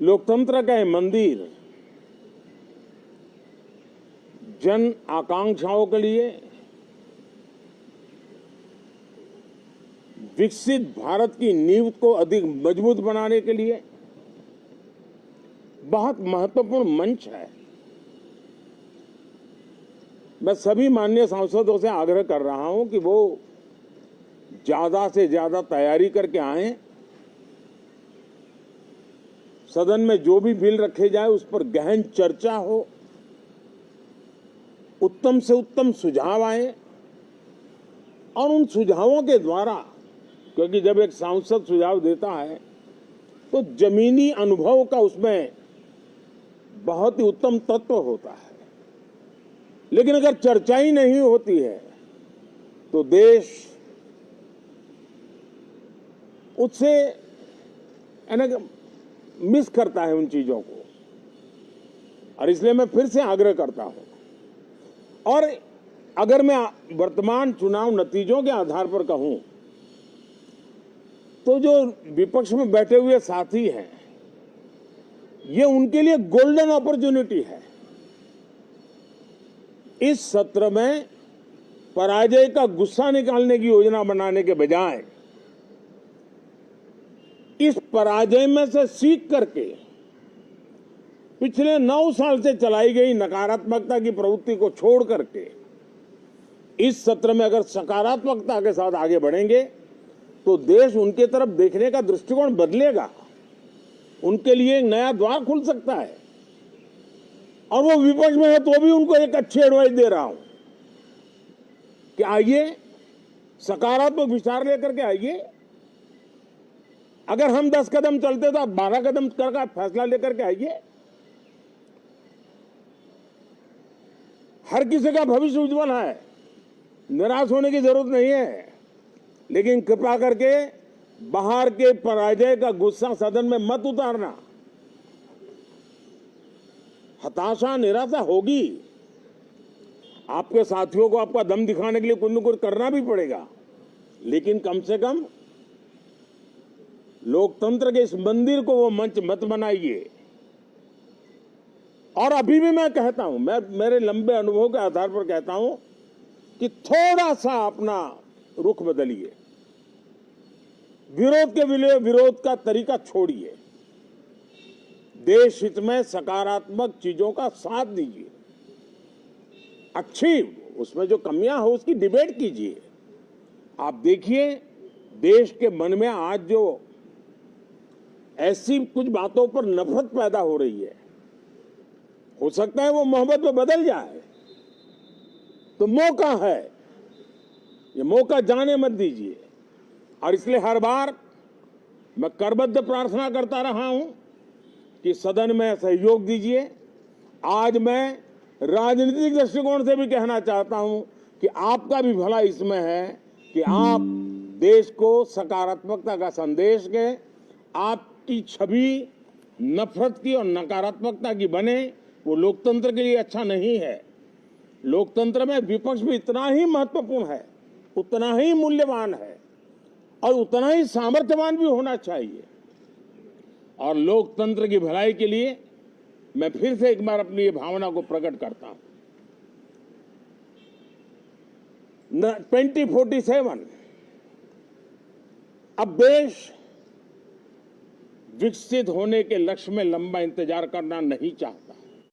लोकतंत्र का ये मंदिर जन आकांक्षाओं के लिए, विकसित भारत की नींव को अधिक मजबूत बनाने के लिए बहुत महत्वपूर्ण मंच है। मैं सभी माननीय सांसदों से आग्रह कर रहा हूं कि वो ज्यादा से ज्यादा तैयारी करके आएं। सदन में जो भी बिल रखे जाए उस पर गहन चर्चा हो, उत्तम से उत्तम सुझाव आए और उन सुझावों के द्वारा, क्योंकि जब एक सांसद सुझाव देता है तो जमीनी अनुभव का उसमें बहुत ही उत्तम तत्व होता है, लेकिन अगर चर्चा ही नहीं होती है तो देश उससे मिस करता है उन चीजों को। और इसलिए मैं फिर से आग्रह करता हूं, और अगर मैं वर्तमान चुनाव नतीजों के आधार पर कहूं तो जो विपक्ष में बैठे हुए साथी हैं, ये उनके लिए गोल्डन अपॉर्चुनिटी है। इस सत्र में पराजय का गुस्सा निकालने की योजना बनाने के बजाय इस पराजय में से सीख करके पिछले 9 साल से चलाई गई नकारात्मकता की प्रवृत्ति को छोड़ करके इस सत्र में अगर सकारात्मकता के साथ आगे बढ़ेंगे तो देश उनके तरफ देखने का दृष्टिकोण बदलेगा, उनके लिए एक नया द्वार खुल सकता है। और वो विपक्ष में है तो भी उनको एक अच्छी एडवाइस दे रहा हूं कि आइए, सकारात्मक विचार लेकर के आइए। अगर हम 10 कदम चलते तो आप 12 कदम करके फैसला लेकर के आइए। हर किसी का भविष्य उज्जवल है, निराश होने की जरूरत नहीं है, लेकिन कृपा करके बाहर के पराजय का गुस्सा सदन में मत उतारना। हताशा, निराशा होगी, आपके साथियों को आपका दम दिखाने के लिए कुछ न कुछ करना भी पड़ेगा, लेकिन कम से कम लोकतंत्र के इस मंदिर को वो मंच मत बनाइए। और अभी भी मैं कहता हूं, मैं मेरे लंबे अनुभव के आधार पर कहता हूं कि थोड़ा सा अपना रुख बदलिए, विरोध के लिए विरोध का तरीका छोड़िए, देश हित में सकारात्मक चीजों का साथ दीजिए, अच्छी उसमें जो कमियां हो उसकी डिबेट कीजिए। आप देखिए, देश के मन में आज जो ऐसी कुछ बातों पर नफरत पैदा हो रही है, हो सकता है वो मोहब्बत में बदल जाए, तो मौका है, ये मौका जाने मत दीजिए। और इसलिए हर बार मैं करबद्ध प्रार्थना करता रहा हूं कि सदन में सहयोग दीजिए। आज मैं राजनीतिक दृष्टिकोण से भी कहना चाहता हूं कि आपका भी भला इसमें है कि आप देश को सकारात्मकता का संदेश दें, आपकी छवि नफरत की और नकारात्मकता की बने, वो लोकतंत्र के लिए अच्छा नहीं है। लोकतंत्र में विपक्ष भी इतना ही महत्वपूर्ण है, उतना ही मूल्यवान है और उतना ही सामर्थ्यवान भी होना चाहिए। और लोकतंत्र की भलाई के लिए मैं फिर से एक बार अपनी ये भावना को प्रकट करता हूं। 2047 अब देश विकसित होने के लक्ष्य में लंबा इंतजार करना नहीं चाहता।